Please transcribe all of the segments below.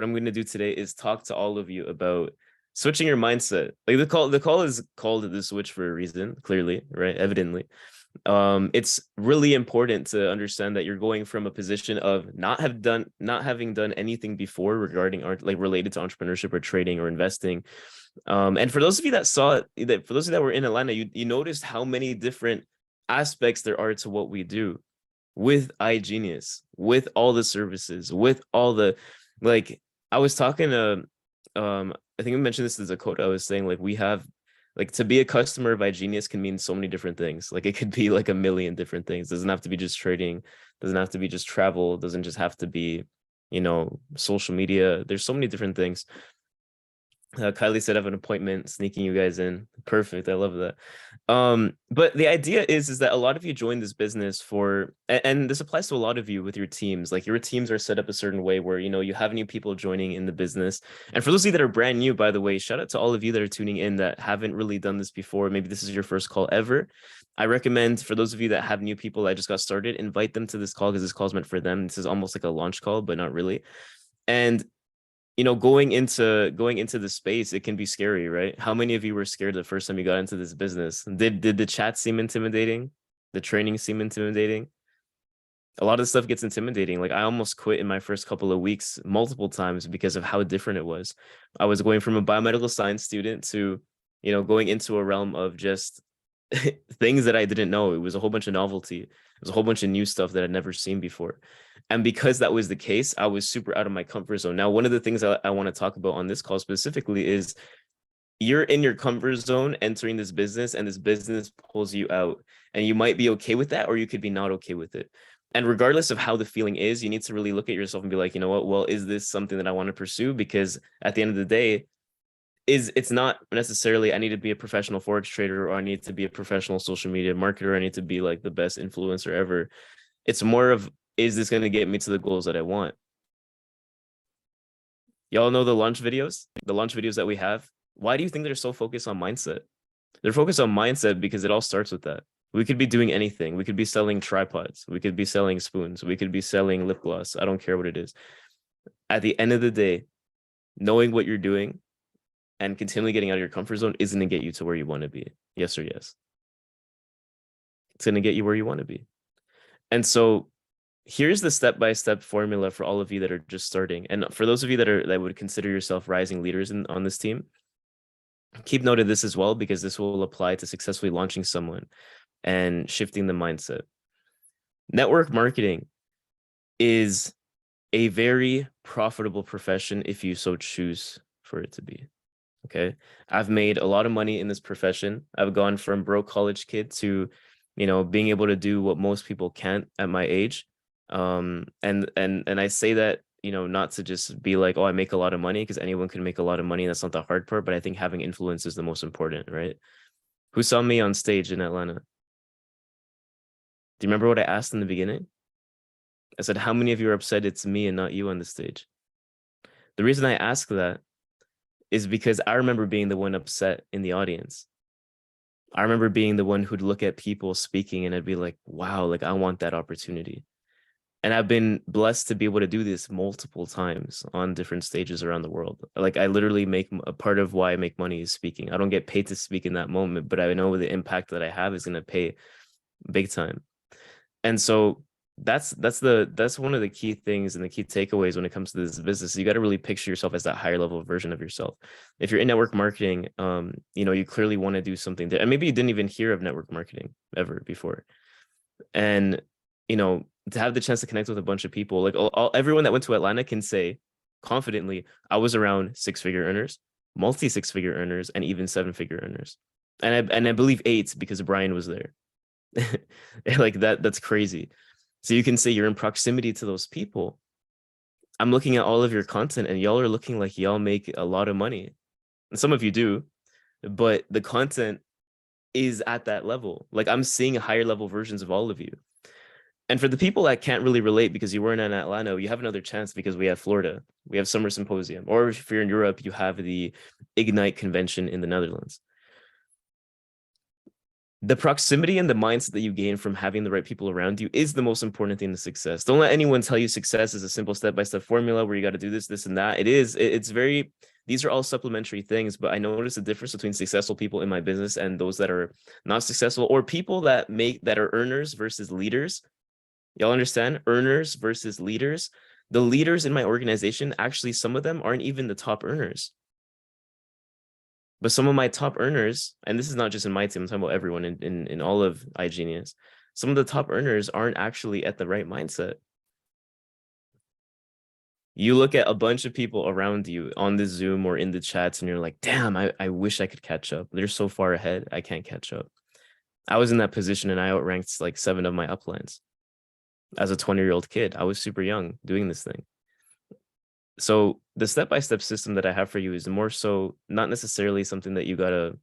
what I'm going to do today is talk to all of you about switching your mindset. Like the call is called the switch for a reason, clearly, right? Evidently. It's really important to understand that you're going from a position of not having done anything before regarding art, like related to entrepreneurship or trading or investing. And for those of you that saw it, that for those of you that were in Atlanta, you noticed how many different aspects there are to what we do with iGenius, with all the services, with all the, like, I was talking to I think I mentioned this as a quote. I was saying, like, we have, like, to be a customer of iGenius can mean so many different things. Like, it could be like a million different things. It doesn't have to be just trading, doesn't have to be just travel, doesn't just have to be, social media. There's so many different things. Kylie said I have an appointment, sneaking you guys in. Perfect. I love that. But the idea is that a lot of you join this business for, and this applies to a lot of you with your teams. Like, your teams are set up a certain way where, you have new people joining in the business. And for those of you that are brand new, by the way, shout out to all of you that are tuning in that haven't really done this before. Maybe this is your first call ever. I recommend, for those of you that have new people that just got started, invite them to this call, because this call is meant for them. This is almost like a launch call, but not really. And going into the space, it can be scary, right? How many of you were scared the first time you got into this business? Did the chat seem intimidating? The training seem intimidating? A lot of stuff gets intimidating. Like, I almost quit in my first couple of weeks multiple times because of how different it was. I was going from a biomedical science student to, going into a realm of just things that I didn't know. It was a whole bunch of novelty. It was a whole bunch of new stuff that I'd never seen before. And because that was the case, I was super out of my comfort zone. Now, one of the things I want to talk about on this call specifically is you're in your comfort zone entering this business, and this business pulls you out. And you might be okay with that, or you could be not okay with it. And regardless of how the feeling is, you need to really look at yourself and be like, you know what? Well, is this something that I want to pursue? Because at the end of the day, it's not necessarily I need to be a professional forex trader, or I need to be a professional social media marketer, I need to be like the best influencer ever. It's more of, is this going to get me to the goals that I want? Y'all know the launch videos that we have. Why do you think they're so focused on mindset? They're focused on mindset because it all starts with that. We could be doing anything. We could be selling tripods. We could be selling spoons. We could be selling lip gloss. I don't care what it is. At the end of the day, knowing what you're doing and continually getting out of your comfort zone isn't going to get you to where you want to be. Yes or yes. It's going to get you where you want to be. And so here's the step-by-step formula for all of you that are just starting. And for those of you that would consider yourself rising leaders on this team, keep note of this as well, because this will apply to successfully launching someone and shifting the mindset. Network marketing is a very profitable profession if you so choose for it to be. Okay. I've made a lot of money in this profession. I've gone from broke college kid to, being able to do what most people can't at my age. And I say that, not to just be like, oh, I make a lot of money, because anyone can make a lot of money. That's not the hard part, but I think having influence is the most important, right? Who saw me on stage in Atlanta? Do you remember what I asked in the beginning? I said, how many of you are upset it's me and not you on the stage? The reason I ask that is because I remember being the one upset in the audience. I remember being the one who'd look at people speaking and I'd be like, wow, like, I want that opportunity. And I've been blessed to be able to do this multiple times on different stages around the world. Like, I literally make a part of why I make money is speaking. I don't get paid to speak in that moment, but I know the impact that I have is going to pay big time. And so that's one of the key things and the key takeaways when it comes to this business. You got to really picture yourself as that higher level version of yourself. If you're in network marketing, you clearly want to do something there. And maybe you didn't even hear of network marketing ever before. And, to have the chance to connect with a bunch of people, like everyone that went to Atlanta can say confidently, I was around 6-figure earners, multi 6-figure earners, and even 7-figure earners. And I believe 8 because Brian was there. Like that's crazy. So you can say you're in proximity to those people. I'm looking at all of your content and y'all are looking like y'all make a lot of money. And some of you do, but the content is at that level. Like, I'm seeing higher level versions of all of you. And for the people that can't really relate because you weren't in Atlanta, you have another chance because we have Florida. We have Summer Symposium. Or if you're in Europe, you have the Ignite convention in the Netherlands. The proximity and the mindset that you gain from having the right people around you is the most important thing to success. Don't let anyone tell you success is a simple step-by-step formula where you got to do this, and that. It's very, these are all supplementary things, but I notice the difference between successful people in my business and those that are not successful, or people that are earners versus leaders. Y'all understand? Earners versus leaders. The leaders in my organization, actually, some of them aren't even the top earners. But some of my top earners, and this is not just in my team, I'm talking about everyone in all of iGenius, some of the top earners aren't actually at the right mindset. You look at a bunch of people around you on the Zoom or in the chats, and you're like, damn, I wish I could catch up. They're so far ahead, I can't catch up. I was in that position and I outranked like 7 of my uplines. As a 20-year-old kid, I was super young doing this thing. So the step-by-step system that I have for you is more so not necessarily something that you gotta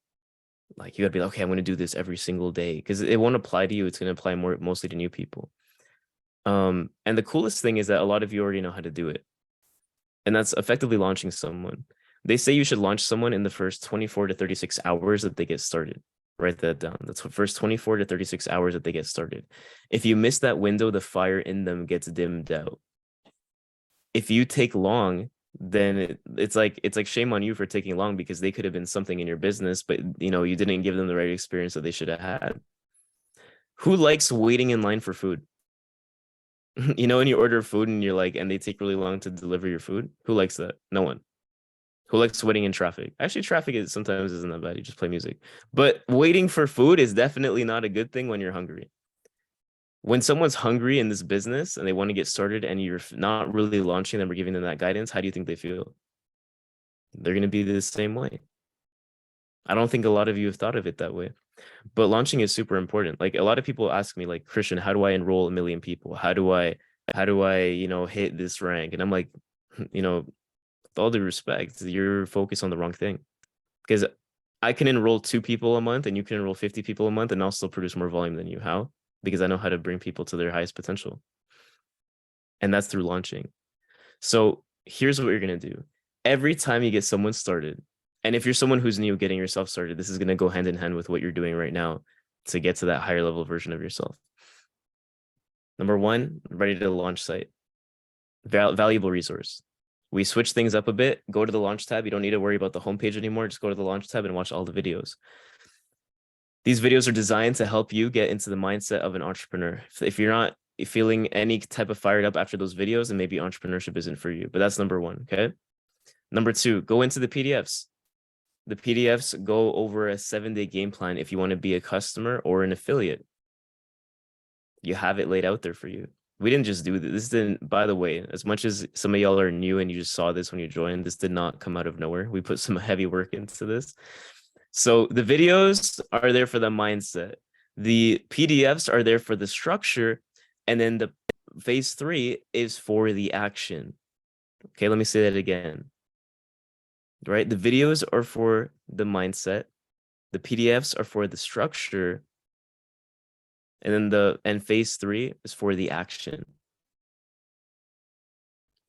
be like, okay, I'm gonna do this every single day, because it won't apply to you. It's gonna apply mostly to new people. And the coolest thing is that a lot of you already know how to do it. And that's effectively launching someone. They say you should launch someone in the first 24 to 36 hours that they get started. Write that down. That's the first 24 to 36 hours that they get started. If you miss that window, the fire in them gets dimmed out. If you take long, then it's like shame on you for taking long, because they could have been something in your business, but you didn't give them the right experience that they should have had. Who likes waiting in line for food? When you order food and you're like, and they take really long to deliver your food. Who likes that? No one. Who likes waiting in traffic? Actually, traffic sometimes isn't that bad. You just play music. But waiting for food is definitely not a good thing when you're hungry. When someone's hungry in this business and they want to get started and you're not really launching them or giving them that guidance, how do you think they feel? They're going to be the same way. I don't think a lot of you have thought of it that way. But launching is super important. Like, a lot of people ask me, like, Christian, how do I enroll 1 million people? How do I hit this rank? And I'm like, with all due respect, you're focused on the wrong thing. Because I can enroll 2 people a month and you can enroll 50 people a month and I'll still produce more volume than you. How? Because I know how to bring people to their highest potential. And that's through launching. So here's what you're going to do. Every time you get someone started, and if you're someone who's new getting yourself started, this is going to go hand in hand with what you're doing right now to get to that higher level version of yourself. Number 1, ready to launch site. Valuable resource. We switch things up a bit. Go to the launch tab. You don't need to worry about the homepage anymore. Just go to the launch tab and watch all the videos. These videos are designed to help you get into the mindset of an entrepreneur. If you're not feeling any type of fired up after those videos, then maybe entrepreneurship isn't for you. But that's number 1, okay? Number 2, go into the PDFs. The PDFs go over a 7-day game plan if you want to be a customer or an affiliate. You have it laid out there for you. We didn't just do this. This didn't, by the way, as much as some of y'all are new and you just saw this when you joined, this did not come out of nowhere. We put some heavy work into this. So the videos are there for the mindset. The PDFs are there for the structure. And then the phase 3 is for the action. Okay, let me say that again. Right? The videos are for the mindset. The PDFs are for the structure. And then phase 3 is for the action.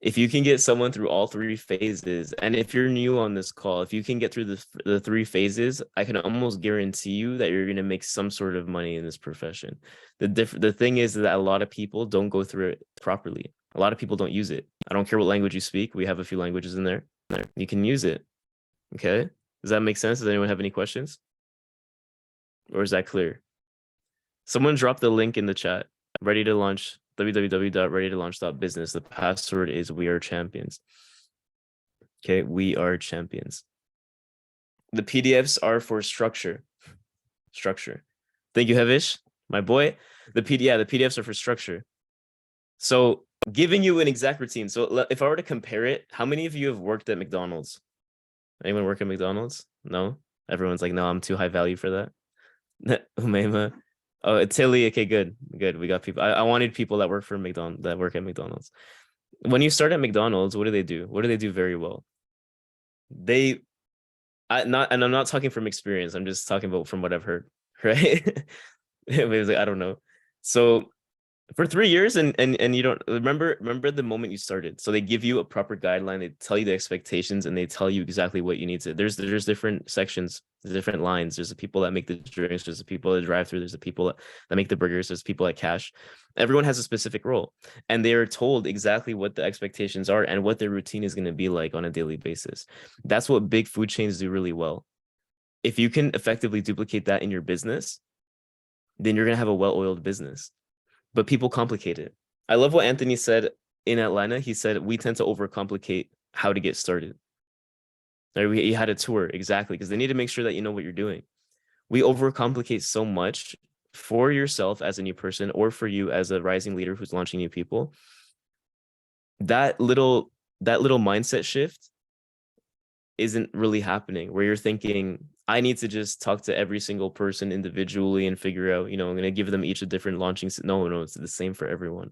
If you can get someone through all 3 phases, and if you're new on this call, if you can get through the 3 phases, I can almost guarantee you that you're going to make some sort of money in this profession. The thing is that a lot of people don't go through it properly. A lot of people don't use it. I don't care what language you speak. We have a few languages in there. You can use it. Okay? Does that make sense? Does anyone have any questions? Or is that clear? Someone dropped the link in the chat. Ready to launch, www.readytolaunch.business. The password is we are champions. Okay, we are champions. The PDFs are for structure. Thank you, Hevish, my boy. The PDFs are for structure. So giving you an exact routine. So if I were to compare it, how many of you have worked at McDonald's? Anyone work at McDonald's? No? Everyone's like, no, I'm too high value for that. Umayma. Oh, Tilly. Okay, good. We got people. I wanted people that work for McDonald's, that work at McDonald's. When you start at McDonald's, what do they do? What do they do very well? I'm not talking from experience. I'm just talking about from what I've heard, right? It was like, I don't know. So for 3 years, and you don't remember the moment you started. So they give you a proper guideline, they tell you the expectations, and they tell you exactly what you need to. There's different sections, there's different lines. There's the people that make the drinks, there's the people that drive through, there's the people that make the burgers, there's people at cash. Everyone has a specific role, and they are told exactly what the expectations are and what their routine is going to be like on a daily basis. That's what big food chains do really well. If you can effectively duplicate that in your business, then you're going to have a well-oiled business. But people complicate it. I love what Anthony said in Atlanta. He said, we tend to overcomplicate how to get started. He had a tour, exactly, because they need to make sure that you know what you're doing. We overcomplicate so much for yourself as a new person, or for you as a rising leader who's launching new people. That little mindset shift isn't really happening, where you're thinking, I need to just talk to every single person individually and figure out, I'm going to give them each a different launching. No, it's the same for everyone.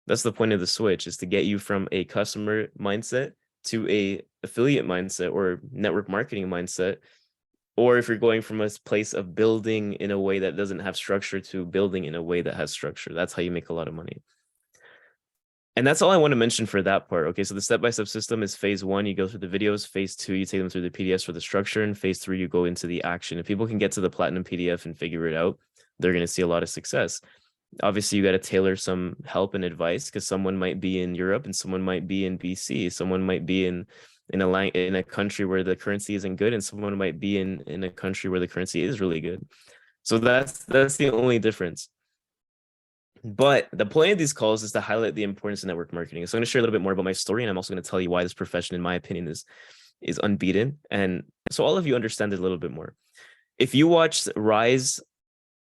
That's the point of the switch, is to get you from a customer mindset to a affiliate mindset or network marketing mindset. Or if you're going from a place of building in a way that doesn't have structure to building in a way that has structure, that's how you make a lot of money. And that's all I want to mention for that part. Okay, so the step-by-step system is phase 1. You go through the videos. Phase 2, you take them through the PDFs for the structure. And phase 3, you go into the action. If people can get to the platinum PDF and figure it out, they're going to see a lot of success. Obviously, you got to tailor some help and advice, because someone might be in Europe and someone might be in BC. Someone might be in a country where the currency isn't good, and someone might be in a country where the currency is really good. So that's the only difference. But the point of these calls is to highlight the importance of network marketing. So I'm going to share a little bit more about my story, and I'm also going to tell you why this profession, in my opinion, is unbeaten. And so all of you understand it a little bit more. If you watch Rise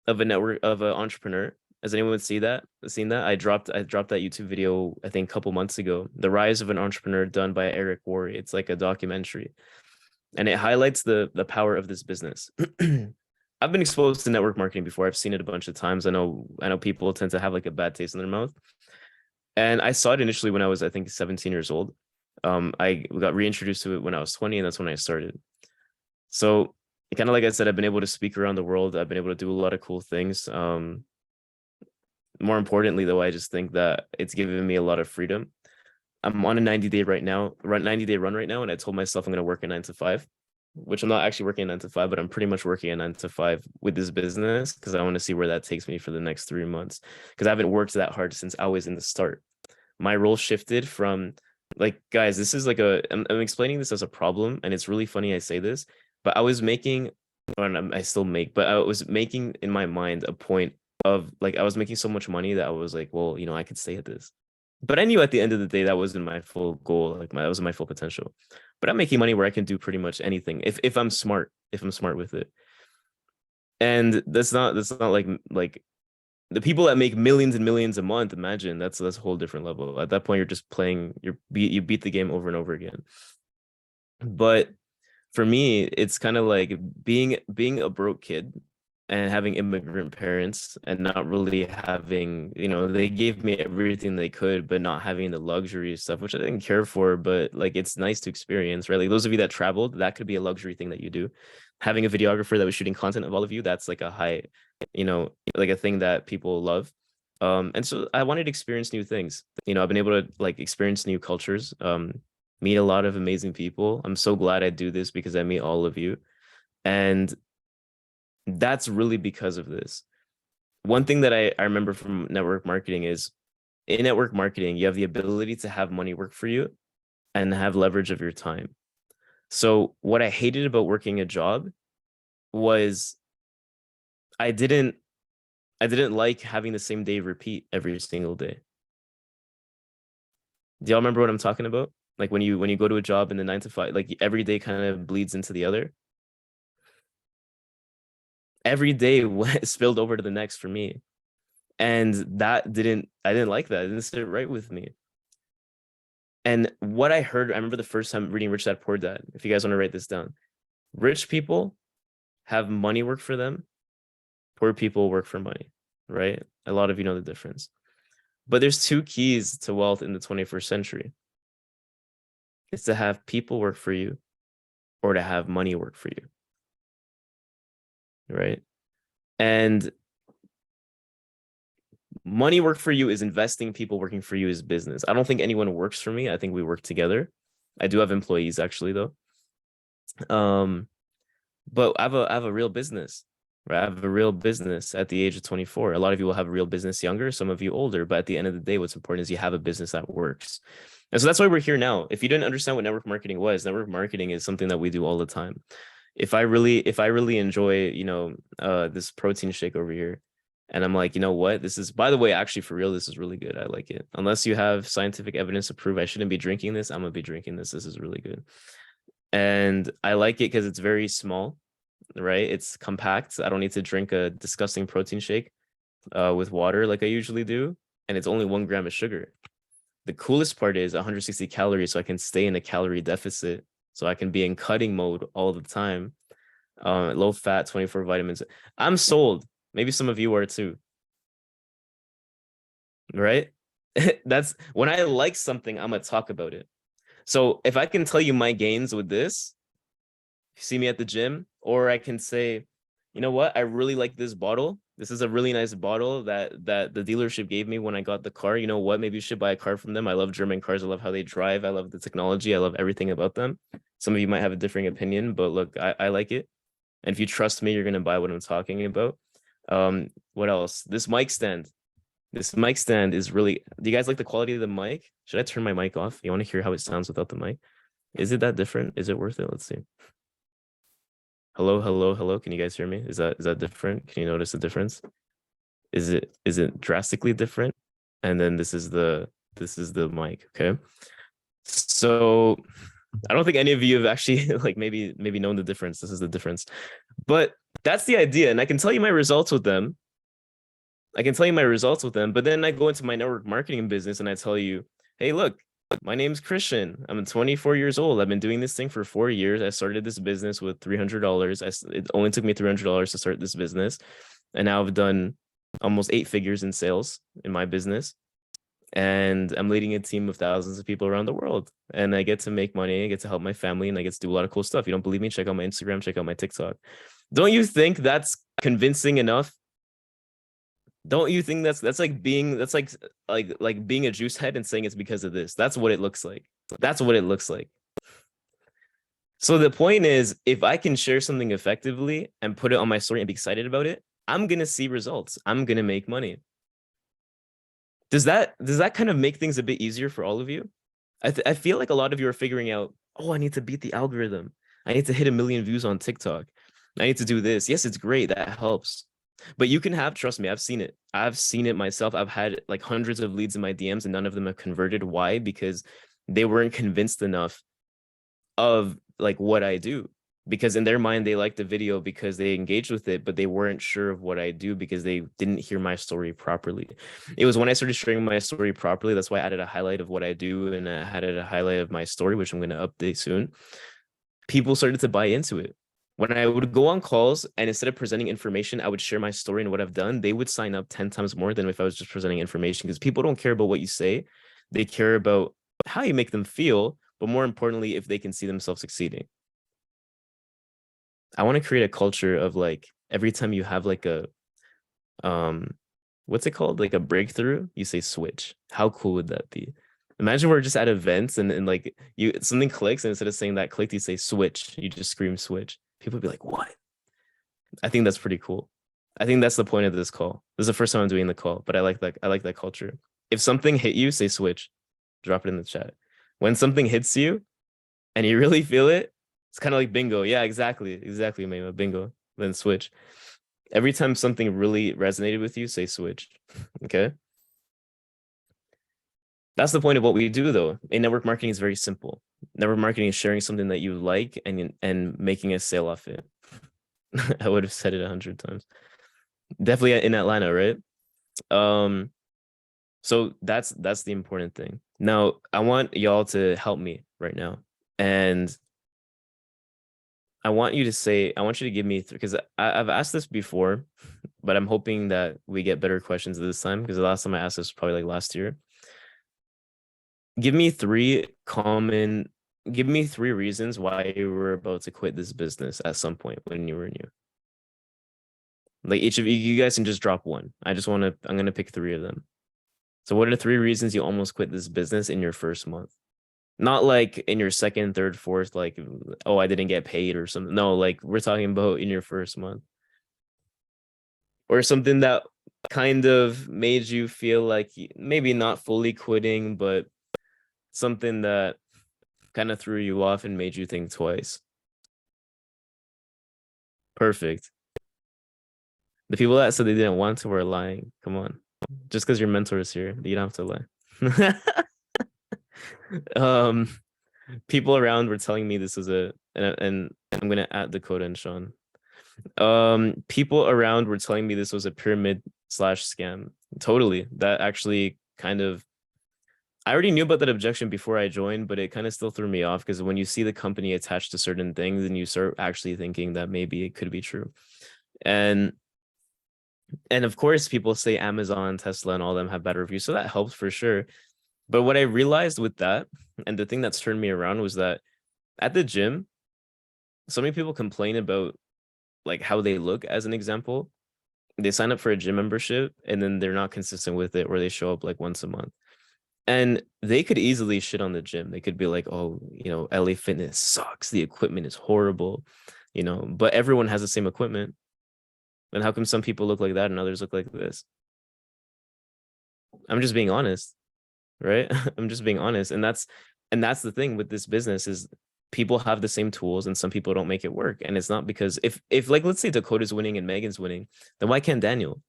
of an Entrepreneur, has anyone seen that? I dropped that YouTube video, I think, a couple months ago. The Rise of an Entrepreneur, done by Eric Worre. It's like a documentary, and it highlights the power of this business. I've been exposed to network marketing before. I've seen it a bunch of times. I know people tend to have like a bad taste in their mouth. And I saw it initially when I was, I think, 17 years old. I got reintroduced to it when I was 20, and that's when I started. So kind of like I said, I've been able to speak around the world. I've been able to do a lot of cool things. More importantly, though, I just think that it's given me a lot of freedom. I'm on a 90-day run right now, and I told myself I'm going to work a 9 to 5, which I'm not actually working a 9 to 5, but I'm pretty much working a 9 to 5 with this business, because I want to see where that takes me for the next 3 months, because I haven't worked that hard since I was in the start. My role shifted from, like, guys, this is like I'm explaining this as a problem, and it's really funny I say this, but I was making, or I still make, but I was making in my mind a point of, like, I was making so much money that I was like, well, I could stay at this. But I knew at the end of the day that wasn't my full goal, like that wasn't my full potential. But I'm making money where I can do pretty much anything if I'm smart, with it. And that's not like the people that make millions and millions a month. Imagine that's a whole different level. At that point, you're just playing. You beat the game over and over again. But for me, it's kind of like being a broke kid and having immigrant parents, and not really having, they gave me everything they could, but not having the luxury stuff, which I didn't care for, but like, it's nice to experience, right? Like, those of you that traveled, that could be a luxury thing that you do. Having a videographer that was shooting content of all of you, that's like a high, like a thing that people love. And so I wanted to experience new things. I've been able to like experience new cultures, meet a lot of amazing people. I'm so glad I do this, because I meet all of you. And that's really because of this. One thing that I remember from network marketing is, in network marketing, you have the ability to have money work for you and have leverage of your time. So what I hated about working a job was I didn't like having the same day repeat every single day. Do y'all remember what I'm talking about? Like when you go to a job in the 9 to 5, like every day kind of bleeds into the other. Every day spilled over to the next for me. And I didn't like that. It didn't sit right with me. And what I heard, I remember the first time reading Rich Dad Poor Dad. If you guys want to write this down, rich people have money work for them. Poor people work for money, right? A lot of you know the difference. But there's 2 keys to wealth in the 21st century. It's to have people work for you, or to have money work for you, right? And Money work for you is investing. People working for you is business. I don't think anyone works for me. I think we work together. I do have employees actually though. Um, but I have a real business, right? I have a real business at the age of 24. A lot of you will have a real business younger, some of you older, but at the end of the day, what's important is you have a business that works. And so that's why we're here now. If you didn't understand what network marketing was, network marketing is something that we do all the time. If I really enjoy, this protein shake over here, and I'm like, you know what? This is, by the way, actually for real, this is really good. I like it. Unless you have scientific evidence to prove I shouldn't be drinking this, I'm gonna be drinking this. This is really good. And I like it because it's very small, right? It's compact. I don't need to drink a disgusting protein shake with water like I usually do. And it's only 1 gram of sugar. The coolest part is 160 calories, so I can stay in a calorie deficit. So I can be in cutting mode all the time. Low fat, 24 vitamins. I'm sold. Maybe some of you are too. Right? That's when I like something, I'm gonna talk about it. So if I can tell you my gains with this, see me at the gym, or I can say, you know what, I really like this bottle. This is a really nice bottle that the dealership gave me when I got the car. You know what, maybe you should buy a car from them. I love German cars. I love how they drive. I love the technology. I love everything about them. Some of you might have a differing opinion, but look, I like it. And if you trust me, you're gonna buy what I'm talking about. What else? This mic stand is really, do you guys like the quality of the mic? Should I turn my mic off? You want to hear how it sounds without the mic? Is it that different? Is it worth it? Let's see. Hello, hello, hello. Can you guys hear me? Is that different? Can you notice the difference? Is it drastically different? And then this is the mic, okay? So I don't think any of you have actually like maybe known the difference. This is the difference. But that's the idea. And I can tell you my results with them. But then I go into my network marketing business and I tell you, hey, look, my name's Christian. I'm 24 years old. I've been doing this thing for 4 years. I started this business with $300. It only took me $300 to start this business. And now I've done almost 8 figures in sales in my business. And I'm leading a team of thousands of people around the world. And I get to make money. I get to help my family and I get to do a lot of cool stuff. You don't believe me? Check out my Instagram, check out my TikTok. Don't you think that's convincing enough? Don't you think that's like being a juice head and saying it's because of this? That's what it looks like. That's what it looks like. So the point is, if I can share something effectively and put it on my story and be excited about it, I'm gonna see results. I'm gonna make money. Does that kind of make things a bit easier for all of you? I feel like a lot of you are figuring out, oh, I need to beat the algorithm. I need to hit 1 million views on TikTok. I need to do this. Yes, it's great. That helps. But you can have, trust me, I've seen it. I've seen it myself. I've had like hundreds of leads in my DMs and none of them have converted. Why? Because they weren't convinced enough of like what I do. Because in their mind, they liked the video because they engaged with it, but they weren't sure of what I do because they didn't hear my story properly. It was when I started sharing my story properly. That's why I added a highlight of what I do and I added a highlight of my story, which I'm going to update soon. People started to buy into it. When I would go on calls and instead of presenting information, I would share my story and what I've done, they would sign up 10 times more than if I was just presenting information because people don't care about what you say. They care about how you make them feel, but more importantly, if they can see themselves succeeding. I want to create a culture of like every time you have like a what's it called? Like a breakthrough, you say switch. How cool would that be? Imagine we're just at events and like you something clicks and instead of saying that clicked, you say switch. You just scream switch. People would be like, what? I think that's pretty cool. I think that's the point of this call. This is the first time I'm doing the call, but I like that. I like that culture. If something hit you, say switch. Drop it in the chat. When something hits you and you really feel it, it's kind of like bingo. Yeah, exactly. Exactly, Mayma. Bingo. Then switch. Every time something really resonated with you, say switch. Okay. That's the point of what we do, though. In network marketing is very simple. Network marketing is sharing something that you like and making a sale off it. I would have said it 100 times. Definitely in Atlanta, right? So that's the important thing. Now, I want y'all to help me right now. And I want you to give me, because I've asked this before, but I'm hoping that we get better questions this time because the last time I asked this was probably like last year. Give me three reasons why you were about to quit this business at some point when you were new. Like each of you guys can just drop one. I'm gonna pick three of them. So what are 3 reasons you almost quit this business in your first month? Not like in your second, third, fourth, like, oh, I didn't get paid or something. No, like we're talking about in your first month. Or something that kind of made you feel like maybe not fully quitting, but something that kind of threw you off and made you think twice. Perfect. The people that said they didn't want to were lying. Come on. Just because your mentor is here, you don't have to lie. um People around were telling me this was and I'm gonna add Dakota and Sean. People around were telling me this was a pyramid slash scam. Totally. That actually kind of, I already knew about that objection before I joined, but it kind of still threw me off because when you see the company attached to certain things, and you start actually thinking that maybe it could be true. And of course, people say Amazon, Tesla, and all them have bad reviews, so that helps for sure. But what I realized with that, and the thing that's turned me around, was that at the gym, so many people complain about like how they look. As an example, they sign up for a gym membership and then they're not consistent with it, or they show up like once a month. And they could easily shit on the gym. They could be like, oh, LA Fitness sucks. The equipment is horrible, but everyone has the same equipment. And how come some people look like that and others look like this? I'm just being honest, right? I'm just being honest. And that's the thing with this business is people have the same tools and some people don't make it work. And it's not because if like, let's say Dakota's winning and Megan's winning, then why can't Daniel?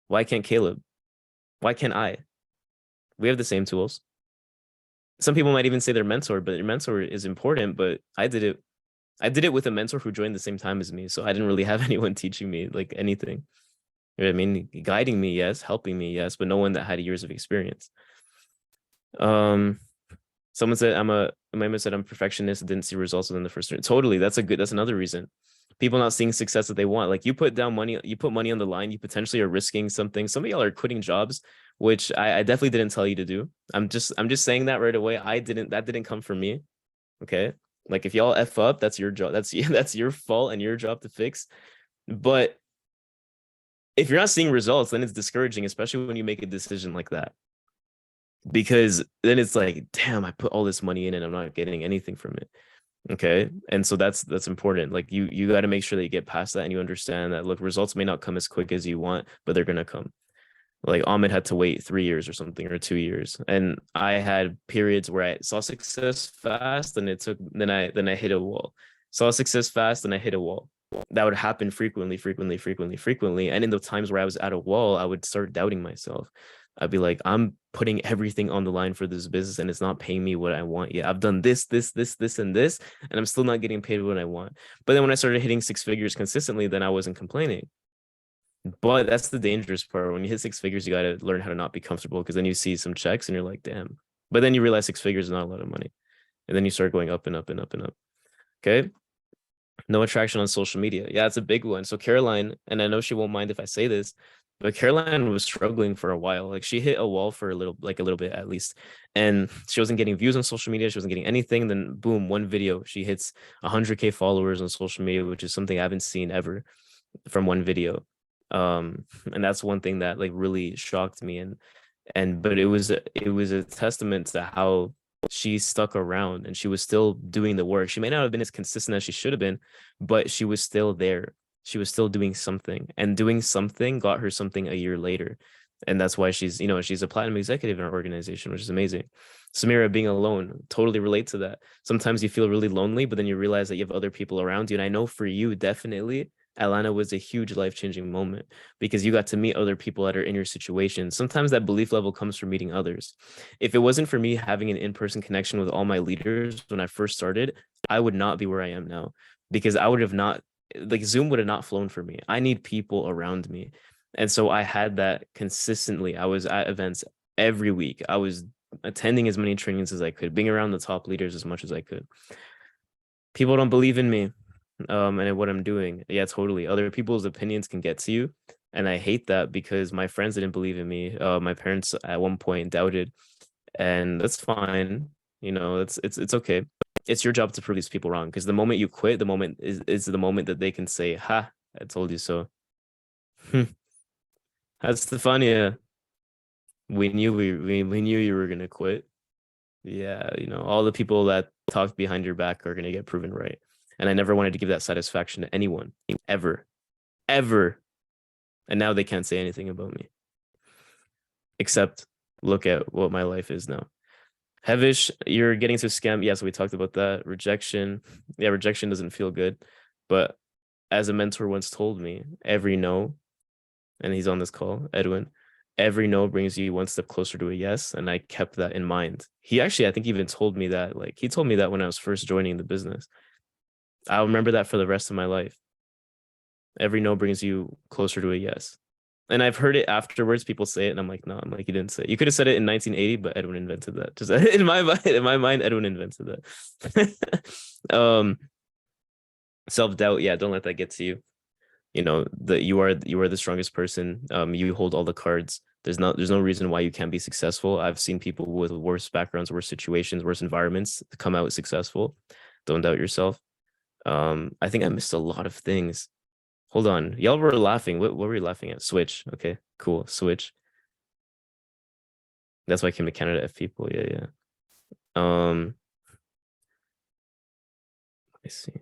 Why can't Caleb? Why can't I? We have the same tools. Some people might even say their mentor, but their mentor is important. But I did it with a mentor who joined the same time as me. So I didn't really have anyone teaching me like anything. You know what I mean? Guiding me, yes. Helping me, yes. But no one that had years of experience. Someone said Amanda said I'm a perfectionist, didn't see results within the first turn. Totally. That's another reason. People not seeing success that they want. Like you put money on the line, you potentially are risking something. Some of y'all are quitting jobs, which I definitely didn't tell you to do. I'm just saying that right away. That didn't come from me. Okay. Like if y'all F up, that's your job. That's your fault and your job to fix. But if you're not seeing results, then it's discouraging, especially when you make a decision like that. Because then it's like, damn, I put all this money in and I'm not getting anything from it. Okay. And so that's important. Like you got to make sure that you get past that and you understand that, look, results may not come as quick as you want, but they're going to come. Like Ahmed had to wait 3 years or something, or 2 years. And I had periods where I saw success fast and then I hit a wall. Saw success fast and I hit a wall. That would happen frequently. And in the times where I was at a wall, I would start doubting myself. I'd be like, I'm putting everything on the line for this business and it's not paying me what I want yet. I've done this, and this, and I'm still not getting paid what I want. But then when I started hitting 6 figures consistently, then I wasn't complaining. But that's the dangerous part. When you hit 6 figures, you got to learn how to not be comfortable, because then you see some checks and you're like, damn. But then you realize 6 figures is not a lot of money. And then you start going up and up and up and up. Okay. No attraction on social media. Yeah, it's a big one. So Caroline, and I know she won't mind if I say this, but Caroline was struggling for a while. Like she hit a wall for a little bit at least. And she wasn't getting views on social media. She wasn't getting anything. Then boom, one video, she hits 100K followers on social media, which is something I haven't seen ever from one video. And that's one thing that like really shocked me. But it was a testament to how she stuck around and she was still doing the work. She may not have been as consistent as she should have been, but she was still there. She was still doing something, and doing something got her something a year later. And that's why she's a platinum executive in our organization, which is amazing. Samira, being alone, totally relate to that. Sometimes you feel really lonely, but then you realize that you have other people around you. And I know for you, definitely, Atlanta was a huge life-changing moment because you got to meet other people that are in your situation. Sometimes that belief level comes from meeting others. If it wasn't for me having an in-person connection with all my leaders when I first started, I would not be where I am now, because I would have not, like Zoom would have not flown for me. I need people around me. And so I had that consistently. I was at events every week. I was attending as many trainings as I could, being around the top leaders as much as I could. People don't believe in me and what I'm doing. Yeah, totally. Other people's opinions can get to you. And I hate that because my friends didn't believe in me. My parents at one point doubted, and that's fine. It's okay. It's your job to prove these people wrong, because the moment you quit, the moment is the moment that they can say, ha, I told you so. That's Stefania. We knew you were gonna quit. Yeah, all the people that talked behind your back are gonna get proven right. And I never wanted to give that satisfaction to anyone, ever, ever. And now they can't say anything about me, except look at what my life is now. Hevish, you're getting to scam. Yes, we talked about that. Rejection. Yeah, rejection doesn't feel good. But as a mentor once told me, every no, and he's on this call, Edwin, every no brings you one step closer to a yes. And I kept that in mind. He actually, I think, even told me that. Like, he told me that when I was first joining the business. I'll remember that for the rest of my life. Every no brings you closer to a yes. And I've heard it afterwards. People say it, and I'm like, no, I'm like, you didn't say it. You could have said it in 1980, but Edwin invented that. Just in my mind, Edwin invented that. Self-doubt, yeah, don't let that get to you. That you are the strongest person. You hold all the cards. There's no reason why you can't be successful. I've seen people with worse backgrounds, worse situations, worse environments come out successful. Don't doubt yourself. I think I missed a lot of things. Hold on. Y'all were laughing. What were you laughing at? Switch. Okay, cool. Switch. That's why I came to Canada F people. Yeah. I see.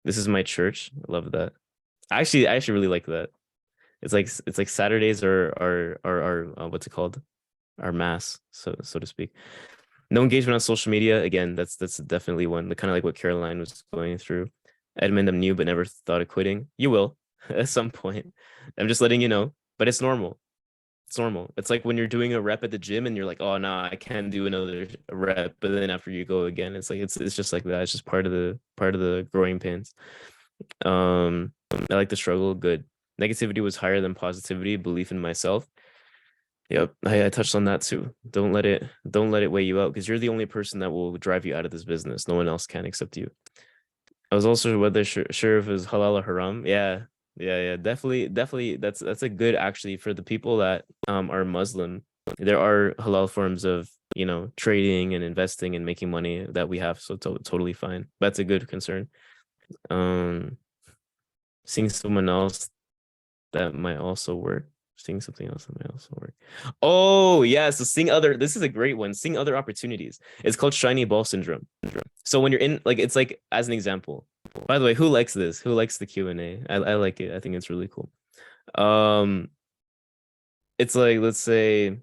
This is my church. I love that. I actually really like that. It's like Saturdays are what's it called? Our mass, so to speak. No engagement on social media. Again, that's definitely one. The kind of like what Caroline was going through. Edmund, I'm new but never thought of quitting. You will at some point. I'm just letting you know, but it's normal. It's normal. It's like when you're doing a rep at the gym and you're like, oh no, I can't do another rep. But then after you go again, it's like it's just like that. It's just part of the growing pains. I like the struggle. Good. Negativity was higher than positivity. Belief in myself. Yep, I touched on that too. Don't let it weigh you out because you're the only person that will drive you out of this business. No one else can except you. I was also whether sure if it was halal or haram. Yeah. Definitely. That's a good actually for the people that are Muslim. There are halal forms of trading and investing and making money that we have, so totally fine. That's a good concern. Um, seeing someone else that might also work. Seeing something else that might also work. Oh yeah, so seeing other. This is a great one. Seeing other opportunities. It's called shiny ball syndrome. So when you're in, like, it's like as an example. By the way, who likes this? Who likes the Q&A? I like it. I think it's really cool. It's like, let's say,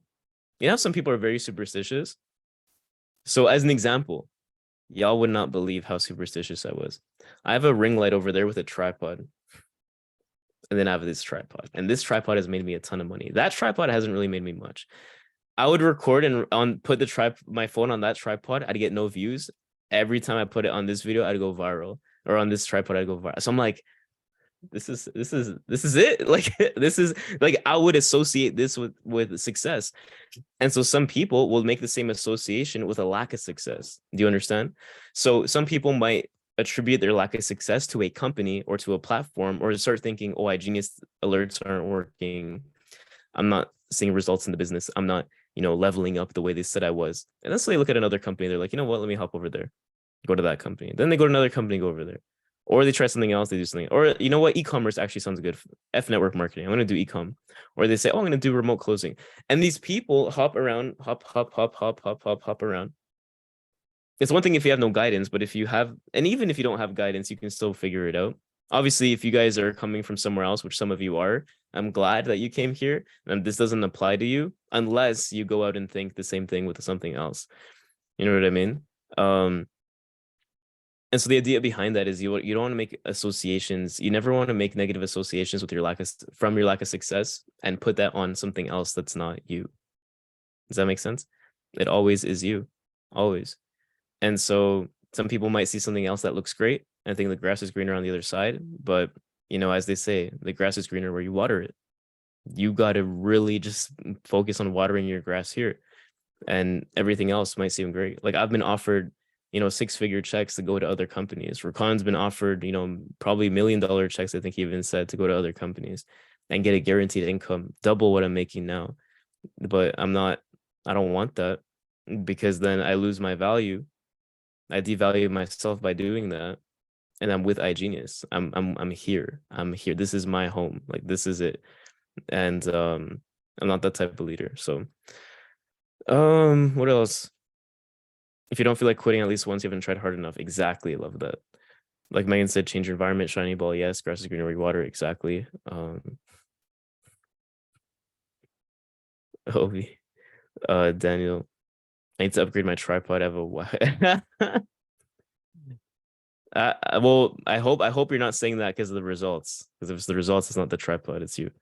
some people are very superstitious. So as an example, y'all would not believe how superstitious I was. I have a ring light over there with a tripod. And then I have this tripod. And this tripod has made me a ton of money. That tripod hasn't really made me much. I would record and put my phone on that tripod. I'd get no views. Every time I put it on this video, I'd go viral. Or on this tripod, I'd go viral. So I'm like, this is it. Like this is like I would associate this with success. And so some people will make the same association with a lack of success. Do you understand? So some people might attribute their lack of success to a company or to a platform, or start thinking, oh, iGenius alerts aren't working. I'm not seeing results in the business. I'm not, leveling up the way they said I was. And then so they look at another company. They're like, you know what? Let me hop over there. Go to that company. Then they go to another company, go over there. Or they try something else, they do something. Or you know what? E-commerce actually sounds good. F network marketing. I'm going to do e-com. Or they say, oh, I'm going to do remote closing. And these people hop around, hop around. It's one thing if you have no guidance, but if you have, and even if you don't have guidance, you can still figure it out. Obviously, if you guys are coming from somewhere else, which some of you are, I'm glad that you came here, and this doesn't apply to you unless you go out and think the same thing with something else. You know what I mean? And so the idea behind that is you don't want to make associations. You never want to make negative associations with your lack of success and put that on something else that's not you. Does that make sense? It always is you, always. And so some people might see something else that looks great and think the grass is greener on the other side. But, as they say, the grass is greener where you water it. You got to really just focus on watering your grass here, and everything else might seem great. Like I've been offered, 6-figure checks to go to other companies. Rakan's been offered, probably $1 million checks, I think he even said, to go to other companies and get a guaranteed income, double what I'm making now. But I don't want that, because then I lose my value. I devalue myself by doing that. And I'm with iGenius. I'm here. This is my home. Like, this is it. And I'm not that type of leader. So what else? If you don't feel like quitting at least once, you haven't tried hard enough. Exactly. I love that. Like Megan said, change your environment, shiny ball, yes. Grass is greener where you water, exactly. Ovi. Daniel. I need to upgrade my tripod. I have a well, I hope you're not saying that because of the results. Because if it's the results, it's not the tripod, it's you.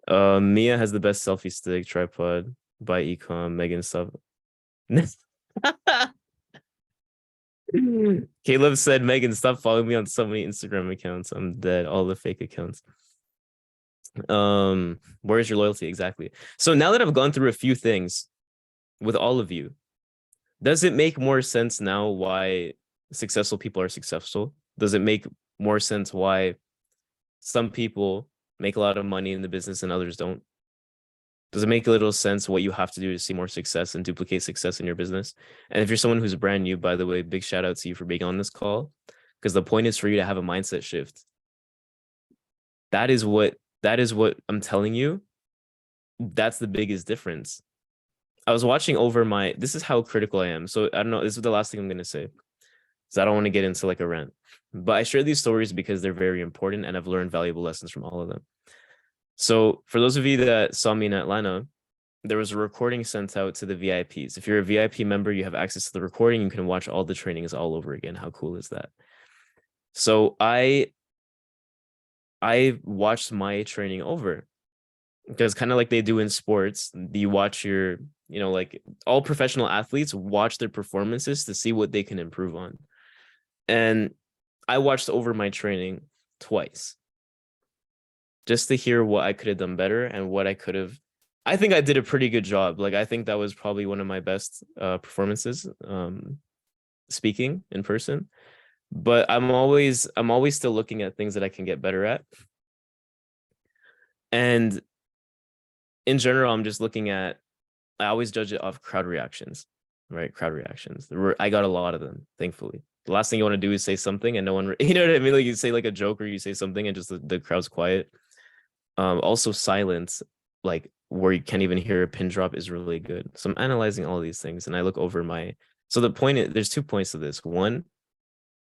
Mia has the best selfie stick tripod by Ecom. Megan stuff. Caleb said, Megan, stop following me on so many Instagram accounts. I'm dead. All the fake accounts. Where's your loyalty? Exactly. So now that I've gone through a few things with all of you, does it make more sense now why successful people are successful? Does it make more sense why some people make a lot of money in the business and others don't? Does it make a little sense what you have to do to see more success and duplicate success in your business? And if you're someone who's brand new, by the way, big shout out to you for being on this call, because the point is for you to have a mindset shift. That is what I'm telling you. That's the biggest difference. I was watching over this is how critical I am. So I don't know, this is the last thing I'm going to say. So I don't want to get into like a rant, but I share these stories because they're very important and I've learned valuable lessons from all of them. So for those of you that saw me in Atlanta, there was a recording sent out to the VIPs. If you're a VIP member, you have access to the recording. You can watch all the trainings all over again. How cool is that? So I watched my training over because kind of like they do in sports, you watch your, like all professional athletes watch their performances to see what they can improve on. And I watched over my training twice just to hear what I could have done better and what I could have. I think I did a pretty good job. Like, I think that was probably one of my best performances speaking in person. But I'm always still looking at things that I can get better at. And in general, I'm just looking at, I always judge it off crowd reactions, right? Crowd reactions. I got a lot of them, thankfully. The last thing you want to do is say something and no one, you know what I mean? Like you say like a joke or you say something and just the crowd's quiet. Also silence, like where you can't even hear a pin drop, is really good. So I'm analyzing all these things and I look over so the point is, there's 2 points to this. One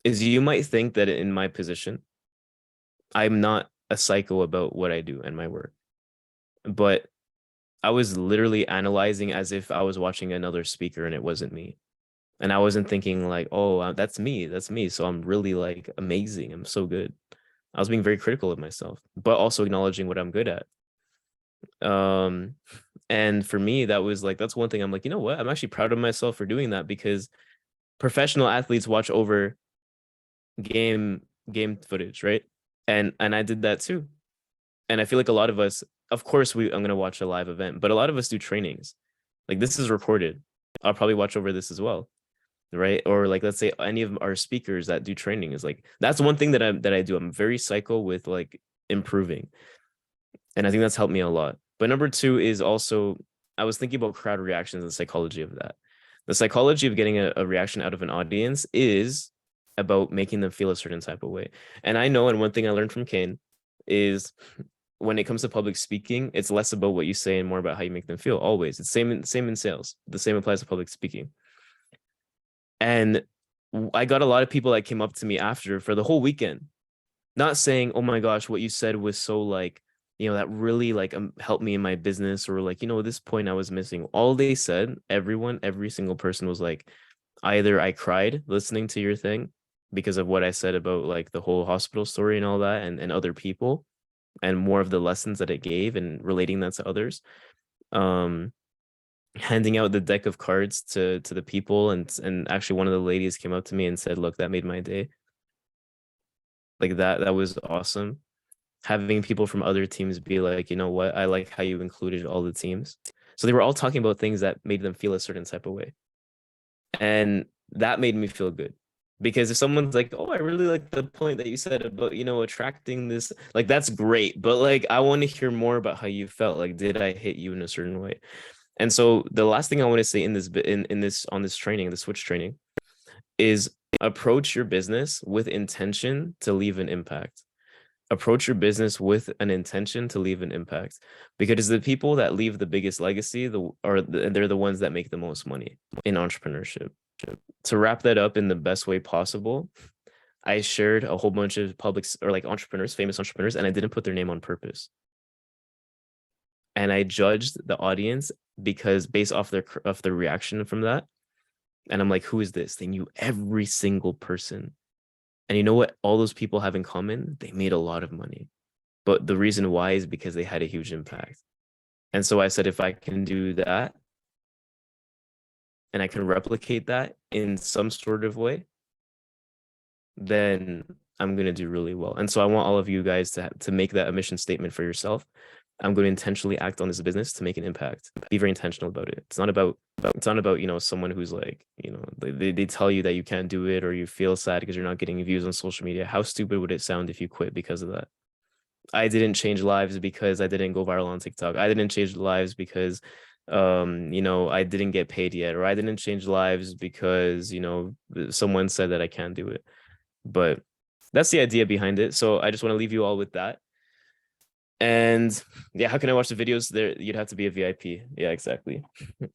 is you might think that in my position, I'm not a psycho about what I do and my work, but I was literally analyzing as if I was watching another speaker and it wasn't me. And I wasn't thinking like, oh, that's me. So I'm really like amazing. I'm so good. I was being very critical of myself, but also acknowledging what I'm good at. And for me, that's one thing I'm like, you know what? I'm actually proud of myself for doing that, because professional athletes watch over game footage, right? And I did that too. And I feel like a lot of us, of course, I'm going to watch a live event, but a lot of us do trainings. Like, this is recorded. I'll probably watch over this as well, right? Or like, let's say any of our speakers that do training is like, that's one thing that I do. I'm very psycho with like improving. And I think that's helped me a lot. But number 2 is also, I was thinking about crowd reactions and the psychology of that. The psychology of getting a reaction out of an audience is about making them feel a certain type of way. And I know, and one thing I learned from Kane is, when it comes to public speaking, it's less about what you say and more about how you make them feel. Always. It's same in sales. The same applies to public speaking. And I got a lot of people that came up to me after for the whole weekend, not saying, oh my gosh, what you said was so like, that really like helped me in my business, or like, this point I was missing. All they said, every single person was like, either I cried listening to your thing because of what I said about like the whole hospital story and all that, and other people, and more of the lessons that it gave and relating that to others. Handing out the deck of cards to the people, and actually one of the ladies came up to me and said, look, that made my day. Like that was awesome. Having people from other teams be like, you know what, I like how you included all the teams. So they were all talking about things that made them feel a certain type of way. And that made me feel good. Because if someone's like, oh, I really like the point that you said about, attracting this, like, that's great. But like, I want to hear more about how you felt. Like, did I hit you in a certain way? And so the last thing I want to say in this on this training, the switch training, is approach your business with intention to leave an impact. approach your business with an intention to leave an impact, because the people that leave the biggest legacy they're the ones that make the most money in entrepreneurship. To wrap that up in the best way possible, I shared a whole bunch of like entrepreneurs, famous entrepreneurs, and I didn't put their name on purpose. And I judged the audience because based off their reaction from that. And I'm like, who is this? They knew every single person. And you know what all those people have in common? They made a lot of money. But the reason why is because they had a huge impact. And so I said, if I can do that and I can replicate that in some sort of way, then I'm going to do really well. And so I want all of you guys to make that a mission statement for yourself. I'm going to intentionally act on this business to make an impact. Be very intentional about it. It's not about someone who's like, they tell you that you can't do it or you feel sad because you're not getting views on social media. How stupid would it sound if you quit because of that? I didn't change lives because I didn't go viral on TikTok. I didn't change lives because I didn't get paid yet, or I didn't change lives because someone said that I can't do it. But that's the idea behind it. So I just want to leave you all with that. And yeah, how can I watch the videos? There, you'd have to be a VIP. Yeah, exactly.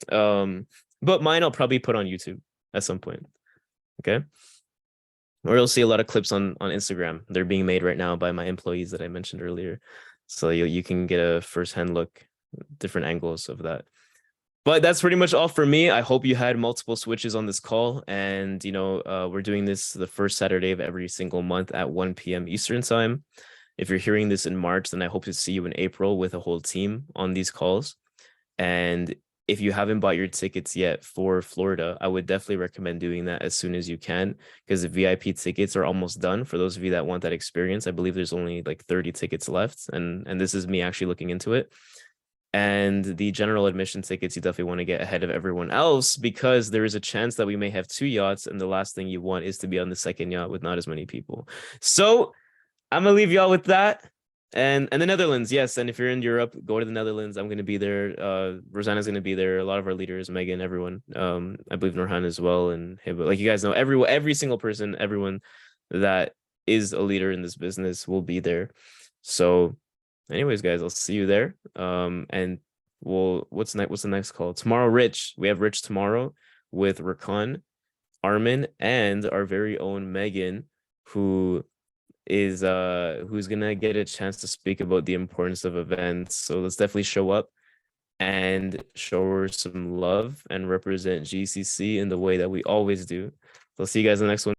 But mine I'll probably put on YouTube at some point. Okay. Or you'll see a lot of clips on Instagram. They're being made right now by my employees that I mentioned earlier. So you can get a first-hand look, different angles of that. But that's pretty much all for me. I hope you had multiple switches on this call. And, we're doing this the first Saturday of every single month at 1 p.m. Eastern time. If you're hearing this in March, then I hope to see you in April with a whole team on these calls. And if you haven't bought your tickets yet for Florida, I would definitely recommend doing that as soon as you can, because the VIP tickets are almost done. For those of you that want that experience, I believe there's only like 30 tickets left. And this is me actually looking into it. And the general admission tickets, you definitely want to get ahead of everyone else, because there is a chance that we may have 2 yachts. And the last thing you want is to be on the second yacht with not as many people. So I'm going to leave y'all with that. And the Netherlands, yes. And if you're in Europe, go to the Netherlands. I'm going to be there. Rosanna's going to be there. A lot of our leaders, Megan, everyone. I believe Norhan as well. And Hiba. Like you guys know, every single person, everyone that is a leader in this business will be there. So anyways, guys, I'll see you there. And what's the next call? Tomorrow, Rich. We have Rich tomorrow with Rakan, Armin, and our very own Megan, who's gonna get a chance to speak about the importance of events. So let's definitely show up and show her some love and represent GCC in the way that we always do. So I'll see you guys in the next one.